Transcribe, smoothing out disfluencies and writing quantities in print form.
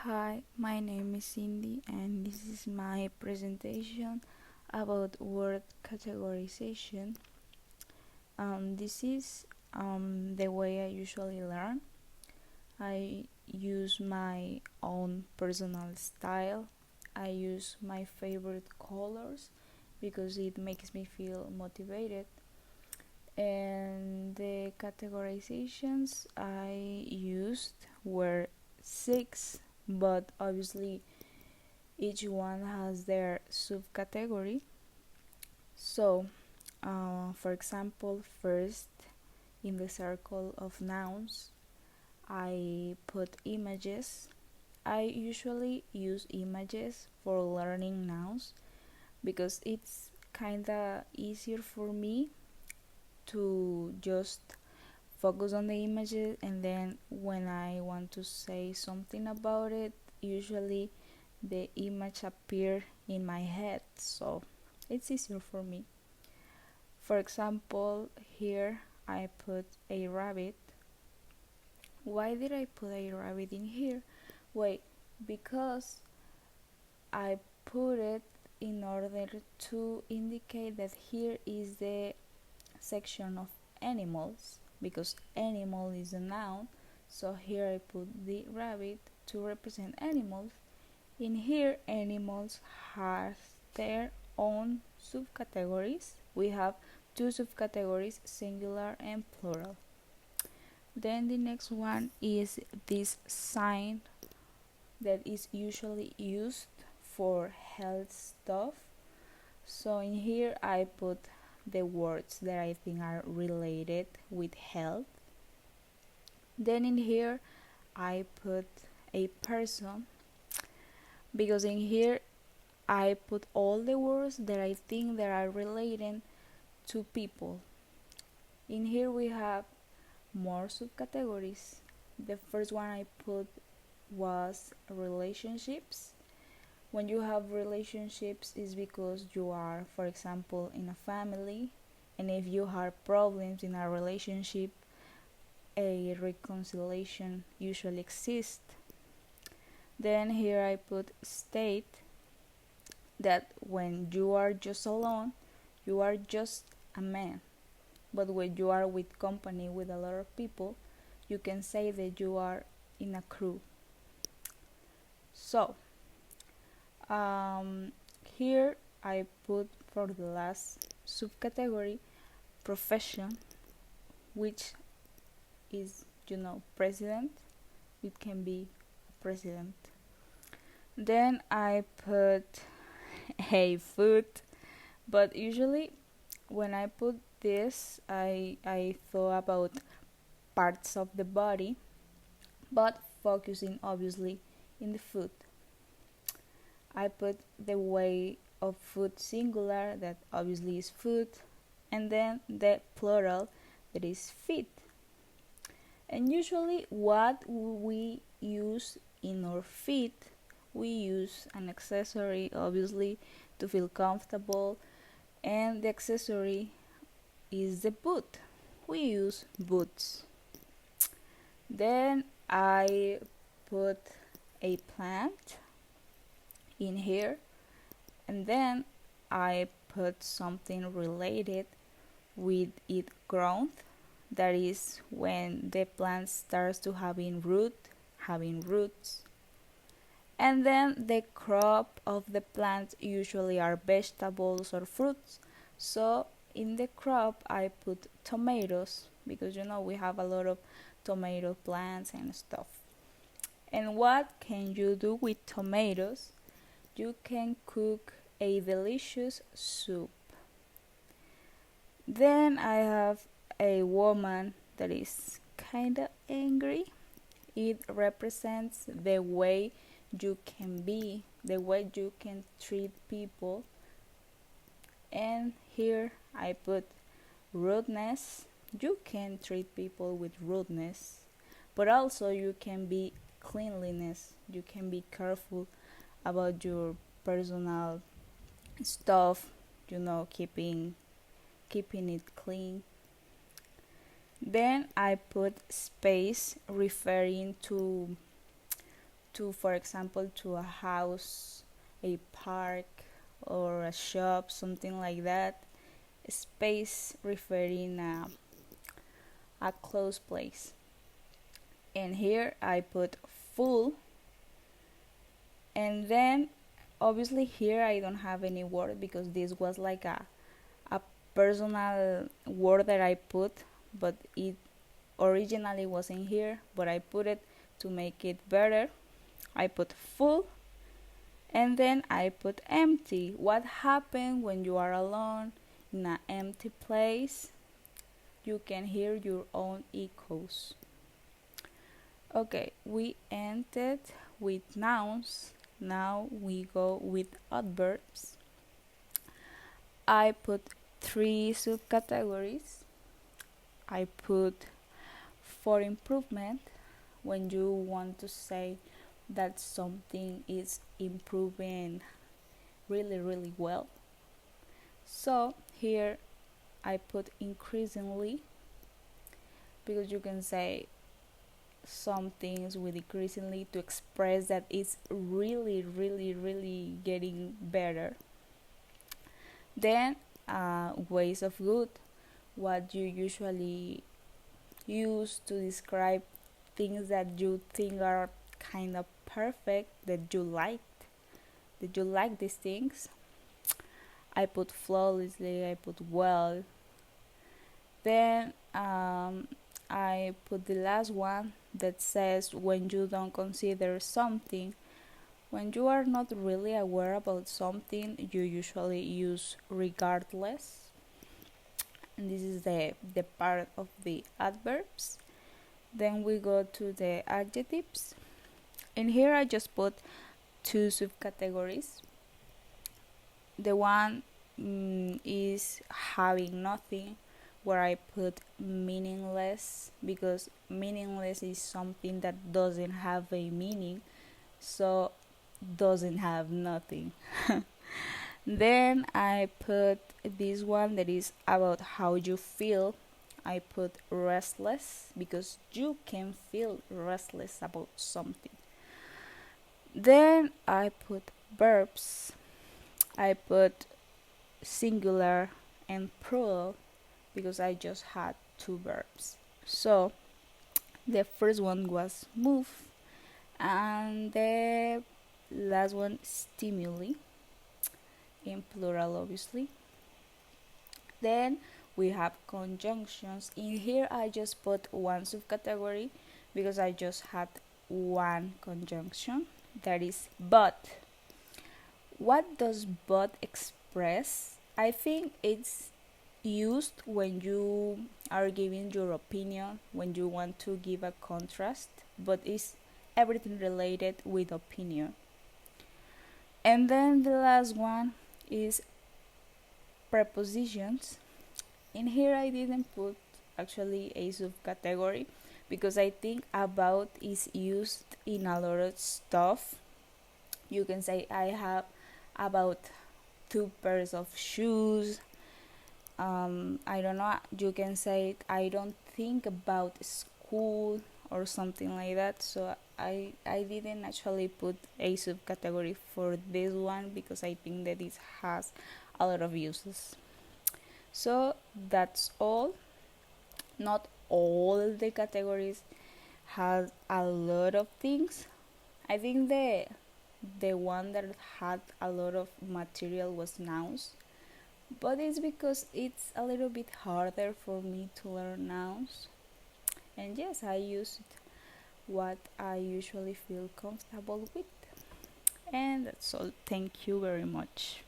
Hi, my name is Cindy, and this is my presentation about word categorization. This is the way I usually learn. I use my own personal style. I use my favorite colors because it makes me feel motivated. And the categorizations I used were six, but obviously each one has their subcategory. So, for example, first in the circle of nouns, I put images. I usually use images for learning nouns because it's kinda easier for me to just focus on the images, and then when I want to say something about it, usually the image appear in my head, so it's easier for me. For example, here I put a rabbit. Why did I put a rabbit in here? Wait, because I put it in order to indicate that here is the section of animals, because animal is a noun. So here I put the rabbit to represent animals. In here, animals have their own subcategories. We have two subcategories, singular and plural. Then the next one is this sign that is usually used for health stuff. So in here I put the words that I think are related with health. Then in here I put a person, because in here I put all the words that I think that are related to people. In here we have more subcategories. The first one I put was relationships. When you have relationships is because you are, for example, in a family, and if you have problems in a relationship, a reconciliation usually exists. Then here I put state, that when you are just alone, you are just a man. But when you are with company with a lot of people, you can say that you are in a crew. So, here I put for the last subcategory profession, which is, president. It can be a president. Then I put a food, but usually when I put this, I thought about parts of the body, but focusing obviously in the food. I put the way of food singular, that obviously is food, and then the plural, that is feet. And usually what we use in our feet, we use an accessory obviously to feel comfortable, and the accessory is the boot. We use boots. Then I put a plant in here, and then I put something related with its growth, that is when the plant starts to having roots. And then the crop of the plant usually are vegetables or fruits. So in the crop I put tomatoes, because we have a lot of tomato plants and stuff. And what can you do with tomatoes? You can cook a delicious soup. Then I have a woman that is kinda angry. It represents the way you can be, the way you can treat people. And here I put rudeness. You can treat people with rudeness, but also you can be cleanliness. You can be careful about your personal stuff, keeping it clean. Then I put space, referring to to, for example, to a house, a park, or a shop, something like that. Space referring a closed place. And here I put full, and then obviously here I don't have any word because this was like a personal word that I put, but it originally wasn't here, but I put it to make it better. I put full, and then I put empty. What happens when you are alone in an empty place? You can hear your own echoes. Okay, we ended with nouns. Now we go with adverbs. I put 3 subcategories. I put for improvement, when you want to say that something is improving really well. So here I put increasingly, because you can say some things with increasingly to express that it's really getting better. Then ways of good, what you usually use to describe things that you think are kind of perfect, that you like these things. I put flawlessly, I put well. Then I put the last one that says when you don't consider something. When you are not really aware about something, you usually use regardless. And this is the part of the adverbs. Then we go to the adjectives. And here I just put 2 subcategories. The one is having nothing, where I put meaningless, because meaningless is something that doesn't have a meaning, so doesn't have nothing. Then I put this one that is about how you feel. I put restless, because you can feel restless about something. Then I put verbs. I put singular and plural, because I just had 2 verbs. So the first one was move, and the last one stimuli, in plural obviously. Then we have conjunctions. In here I just put 1 subcategory because I just had 1 conjunction, that is but. What does but express? I think it's used when you are giving your opinion, when you want to give a contrast, but it's everything related with opinion. And then the last one is prepositions. In here I didn't put actually a subcategory because I think about is used in a lot of stuff. You can say I have about 2 pairs of shoes. I don't know, you can say I don't think about school or something like that. So I didn't actually put a subcategory for this one because I think that it has a lot of uses. So that's all. Not all the categories has a lot of things. I think the one that had a lot of material was nouns, but it's because it's a little bit harder for me to learn nouns. And yes, I used what I usually feel comfortable with. And that's all. Thank you very much.